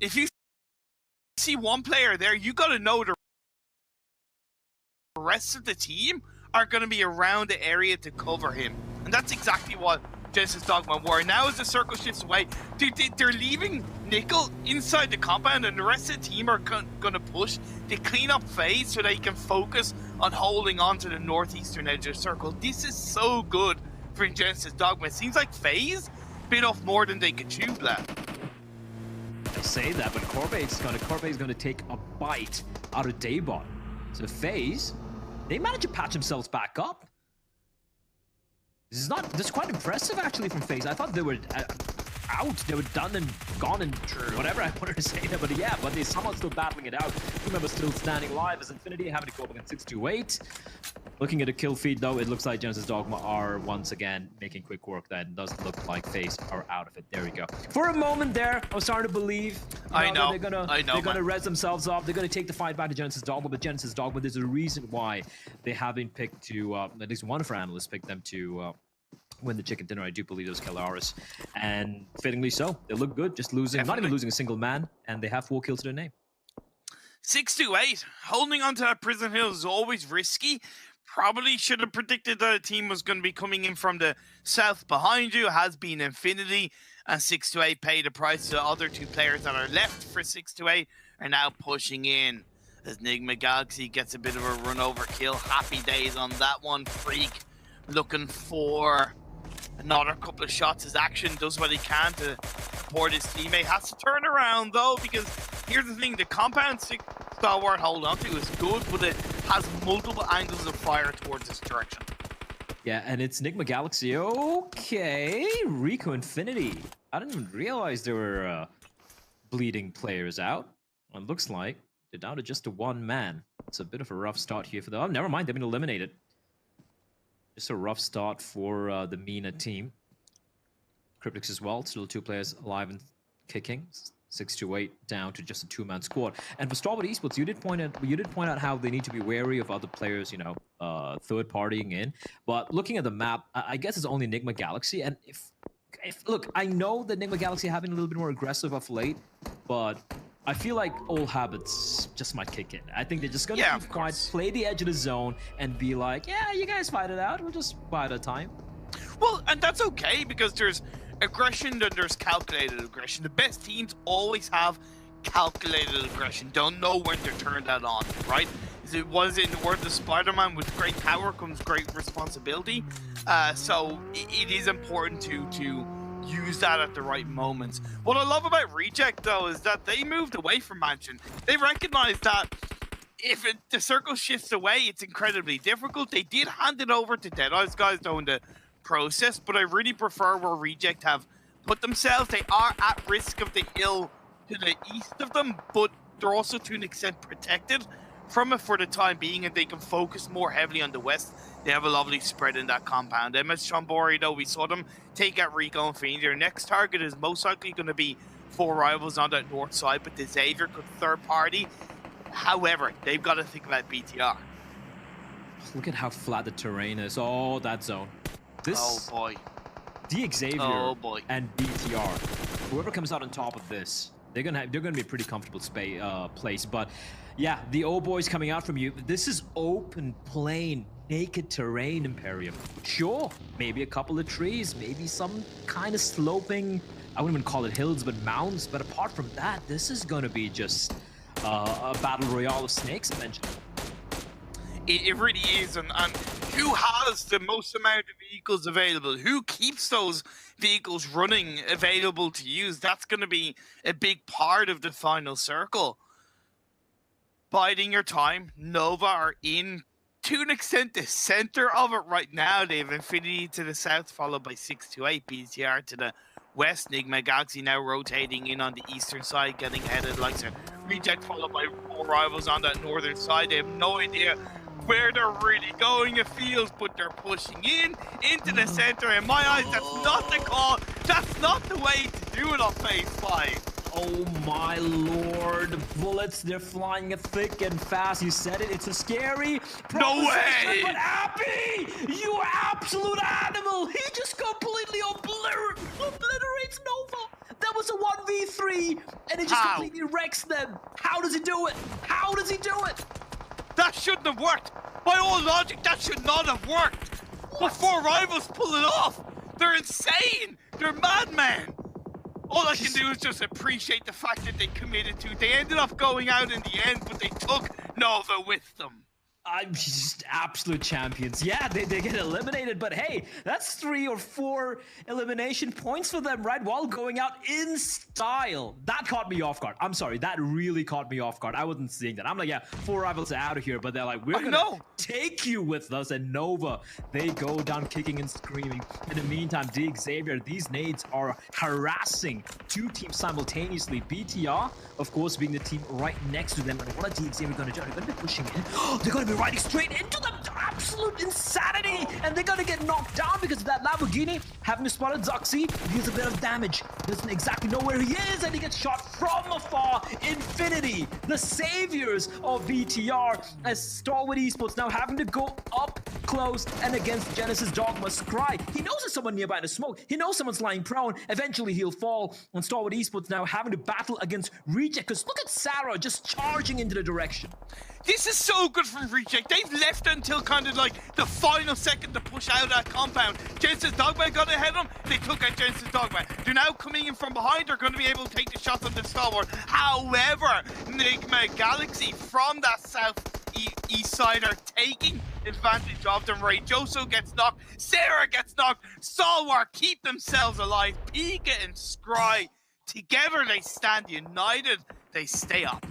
if you see one player there, you got to know the rest of the team are going to be around the area to cover him. And that's exactly what Genesis Dogma were. Now as the circle shifts away, they're leaving Nickel inside the compound, and the rest of the team are going to push. They clean up FaZe so they can focus on holding on to the northeastern edge of the circle. This is so good for Genesis Dogma. It seems like FaZe bit off more than they could chew left. I say that, but Corbe's gonna take a bite out of Daybot. So FaZe, they managed to patch themselves back up. This is quite impressive actually from FaZe. I thought they were out, they were done and gone and whatever I wanted to say there, but yeah, but they're somehow still battling it out. Two members still standing live as Infinity having to go up against 628. Looking at the kill feed though, it looks like Genesis Dogma are once again making quick work. That does look like FaZe are out of it. There we go. For a moment there, I was starting to believe I know they're gonna res themselves up. They're gonna take the fight back to Genesis Dogma, but Genesis Dogma, there's a reason why they have been picked to at least one of our analysts picked them to win the chicken dinner. I do believe those Kalaris, and fittingly so. They look good, just losing, not even losing a single man, and they have 4 kills to their name. 6-8, holding on to that prison hill is always risky. Probably should have predicted that a team was going to be coming in from the south behind you. Has been Infinity, and 6-8 paid the price. The other 2 players that are left for 6-8 are now pushing in as Enigma Galaxy gets a bit of a run over kill. Happy days on that one. Freak looking for another couple of shots as Action does what he can to support his teammate. Has to turn around though, because here's the thing, the compound Stalwart hold onto is good, but it has multiple angles of fire towards this direction. Yeah, and it's Enigma Galaxy. Okay, Rico Infinity. I didn't even realize there were bleeding players out. Well, it looks like they're down to just a 1 man. It's a bit of a rough start here for them. Oh, never mind, they've been eliminated. Just a rough start for the MENA team. Cryptix as well, still 2 players alive and kicking. 6-8 down to just a 2-man squad. And for Starboard Esports, you did point out how they need to be wary of other players, you know, third partying in. But looking at the map, I guess it's only Enigma Galaxy. And if look, I know that Enigma Galaxy have been a little bit more aggressive of late, but I feel like old habits just might kick in. I think they're just gonna keep quiet, play the edge of the zone, and be like, yeah, you guys fight it out. We'll just bide our time. Well, and that's okay, because there's aggression and there's calculated aggression. The best teams always have calculated aggression. Don't know when to turn that on, right? Was it in the words of Spider-Man, with great power comes great responsibility. So it is important to use that at the right moments. What I love about Reject though is that they moved away from Mansion. They recognized that if the circle shifts away, it's incredibly difficult. They did hand it over to Deadeye's guys though in the process, but I really prefer where Reject have put themselves. They are at risk of the hill to the east of them, but they're also to an extent protected from it for the time being, and they can focus more heavily on the west. They have a lovely spread in that compound. MS Chambori, though, we saw them take out Rico and Fiend. Their next target is most likely going to be 4 rivals on that north side, but the Xavier could third party. However, they've got to think about BTR. Look at how flat the terrain is. Oh, that zone. This, oh boy. The Xavier and BTR. Whoever comes out on top of this, they're gonna be a pretty comfortable place. But yeah, the old boys coming out from you. This is open plain, naked terrain, Imperium. Sure, maybe a couple of trees, maybe some kind of sloping, I wouldn't even call it hills, but mountains. But apart from that, this is gonna be just a battle royale of snakes eventually. It really is, and who has the most amount of vehicles available? Who keeps those vehicles running available to use? That's going to be a big part of the final circle. Biding your time. Nova are in, to an extent, the center of it right now. They have Infinity to the south, followed by 6-8, BTR to the west. Enigma Galaxy now rotating in on the eastern side, getting ahead of the likes of Reject, followed by 4 rivals on that northern side. They have no idea where they're really going, it feels, but they're pushing into the center. In my eyes, that's not the call. That's not the way to do it on phase 5. Oh my lord, bullets, they're flying thick and fast. You said it, it's a scary no way! But Appy, you absolute animal! He just completely obliterates Nova! That was a 1v3 and it just How? completely wrecks them. How does he do it? How does he do it? That shouldn't have worked. By all logic, that should not have worked. But 4 rivals pull it off. They're insane. They're madmen. All I can do is just appreciate the fact that they committed to. They ended up going out in the end, but they took Nova with them. I'm just absolute champions. Yeah, they get eliminated, but hey, that's 3 or 4 elimination points for them, right? While going out in style. That caught me off guard. I'm sorry, that really caught me off guard. I wasn't seeing that. I'm like, yeah, 4 rivals are out of here, but they're like, we're gonna take you with us. And Nova, they go down kicking and screaming. In the meantime, Xavier, these nades are harassing 2 teams simultaneously. BTR, of course, being the team right next to them. And what are Xavier gonna do? They're gonna be pushing in. They're gonna be riding straight into them. Absolute insanity. And they're gonna get knocked down because of that Lamborghini. Having spotted Zoxy, he deals a bit of damage. Doesn't exactly know where he is, and he gets shot from afar. Infinity, the saviors of BTR, as Stalwart Esports now having to go up close and against Genesis Dogma. Scry, he knows there's someone nearby in the smoke. He knows someone's lying prone. Eventually he'll fall. And Stalwart Esports now having to battle against Reject, because look at Sarah just charging into the direction. This is so good from Reject. They've left until kind of like the final second to push out that compound. Genesis Dogma got ahead of them. They took out Genesis Dogma. They're now coming in from behind. They're going to be able to take the shots on the Stalwart. However, Enigma Galaxy from that southeast side are taking advantage of them. Ray Joso gets knocked. Sarah gets knocked. Stalwart keep themselves alive. Pika and Scry, together they stand united. They stay up.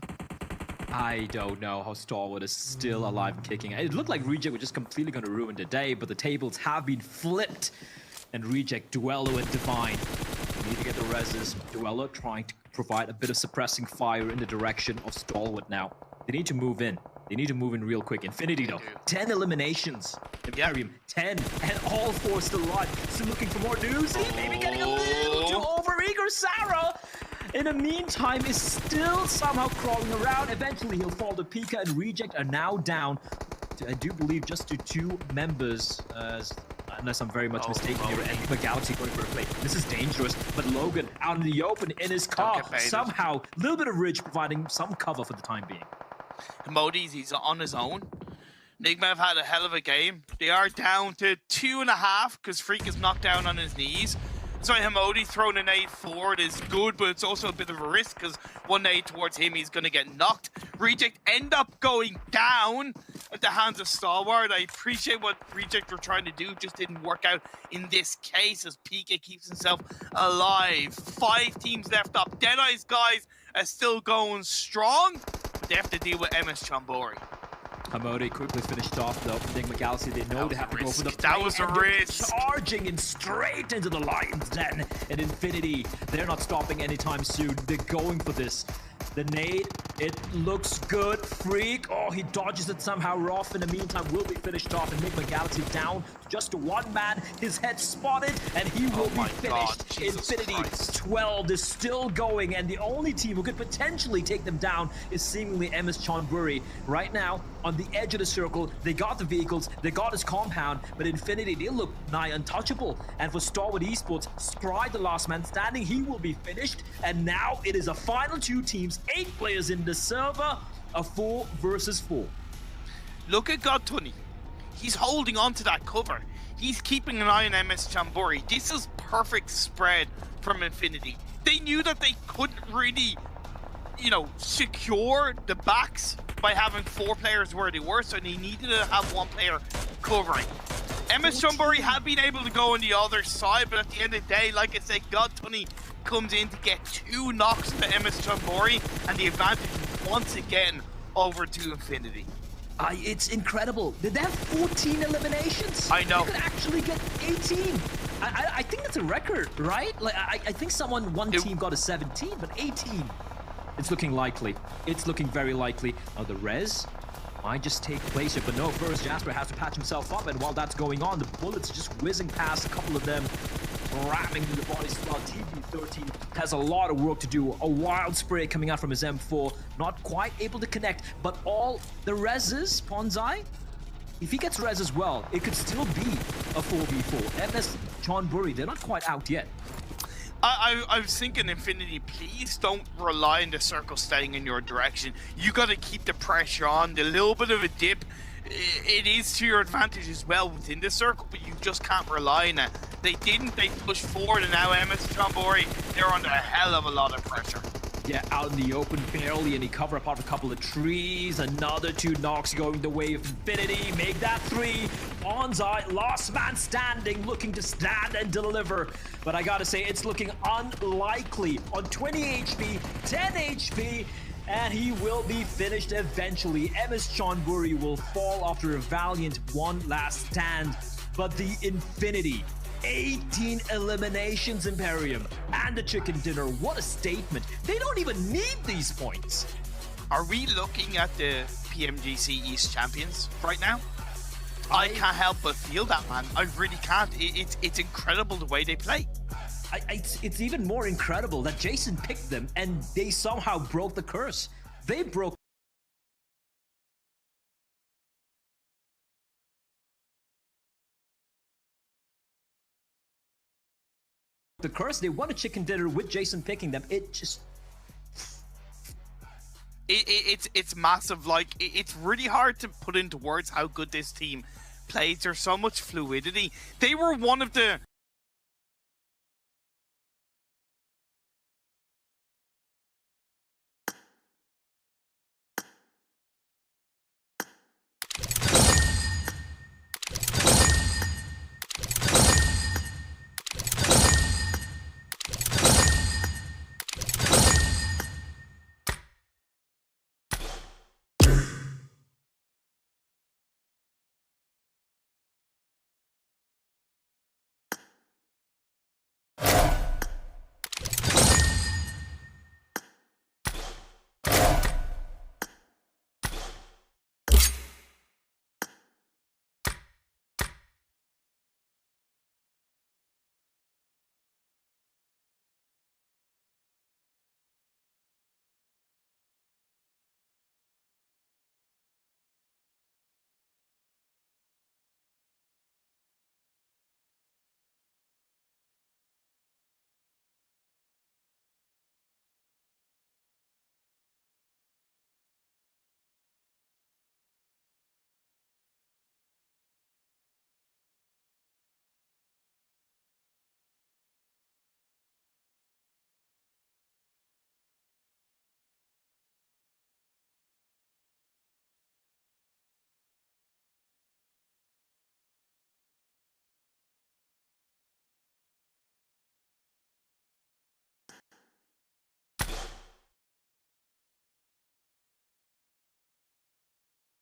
I don't know how Stalwart is still alive and kicking. It looked like Reject were just completely going to ruin the day, but the tables have been flipped. And Reject, Duello, and Divine need to get the reses. Duello trying to provide a bit of suppressing fire in the direction of Stalwart now. They need to move in. They need to move in real quick. Infinity, though, 10 eliminations. Imperium, 10, and all 4 still alive. Still looking for more news. Maybe getting a little too overeager. Sarah, in the meantime, is still somehow crawling around. Eventually, he'll fall to Pika, and Reject are now down to, I do believe, just to 2 members, unless I'm very much mistaken here. Enigma Galaxy going for a play. This is dangerous, but Logan out in the open in his car. Somehow, a little bit of Ridge providing some cover for the time being. Modi's, he's on his own. Enigma have had a hell of a game. They are down to 2.5 because Freak is knocked down on his knees. So Hamodi throwing a nade forward is good, but it's also a bit of a risk because one nade towards him, he's going to get knocked. Reject end up going down at the hands of Stalwart. I appreciate what Reject were trying to do, just didn't work out in this case as Pika keeps himself alive. 5 teams left up. Deadeye's guys are still going strong, but they have to deal with MS Chambori. Hamodi quickly finished off though. Enigma Galaxy, they know they have to go for the play. That was a risk. Charging in straight into the Lion's Den. And Infinity, they're not stopping anytime soon. They're going for this. The nade, it looks good. Freak, oh, he dodges it somehow. Rough in the meantime will be finished off. Enigma Galaxy down just to 1 man. His head spotted, and he will be finished. Infinity 12 is still going, and the only team who could potentially take them down is seemingly MS Chonburi. Right now, on the edge of the circle, they got the vehicles, they got his compound, but Infinity, they look nigh untouchable. And for Stalwart Esports, Scry, the last man standing, he will be finished. And now it is a final 2 teams, 8 players in the server, a 4 versus 4. Look at God Tunny. He's holding on to that cover. He's keeping an eye on MS Chambori. This is perfect spread from Infinity. They knew that they couldn't really, you know, secure the backs by having 4 players where they were, so they needed to have 1 player covering. MS Chambori had been able to go on the other side, but at the end of the day, like I said, God Tunny comes in to get 2 knocks to MS Chambori, and the advantage is once again over to Infinity. It's incredible. Did they have 14 eliminations? I know. They could actually get 18. I think that's a record, right? Like I think one team got a 17, but 18. It's looking likely. It's looking very likely. Now the res might just take place here, but no, first Jasper has to patch himself up, and while that's going on, the bullets just whizzing past a couple of them, ramming through the bodies as well. TP13 has a lot of work to do. A wild spray coming out from his M4, not quite able to connect, but all the reses, Ponzai, if he gets res as well, it could still be a 4v4. MS Chonburi, they're not quite out yet. I was thinking, Infinity, please don't rely on the circle staying in your direction. You got to keep the pressure on. The little bit of a dip, it is to your advantage as well within the circle, but you just can't rely on it. They didn't. They pushed forward, and now MS Chambori, they're under a hell of a lot of pressure. Yeah, out in the open barely, and he covered up on a couple of trees. Another 2 knocks going the way of Infinity. Make that 3. Bonsai, last man standing, looking to stand and deliver. But I gotta say, it's looking unlikely. On 20 HP, 10 HP, and he will be finished eventually. MS Chonburi will fall after a valiant one last stand. But the Infinity, 18 eliminations, Imperium, and the chicken dinner. What a statement. They don't even need these points. Are we looking at the PMGC East champions right now? I can't help but feel that, man. I really can't. It's incredible the way they play. It's even more incredible that Jason picked them and they somehow broke the curse. They broke the curse. They won a chicken dinner with Jason picking them. It just... It's massive. Like, it's really hard to put into words how good this team plays. There's so much fluidity. They were one of the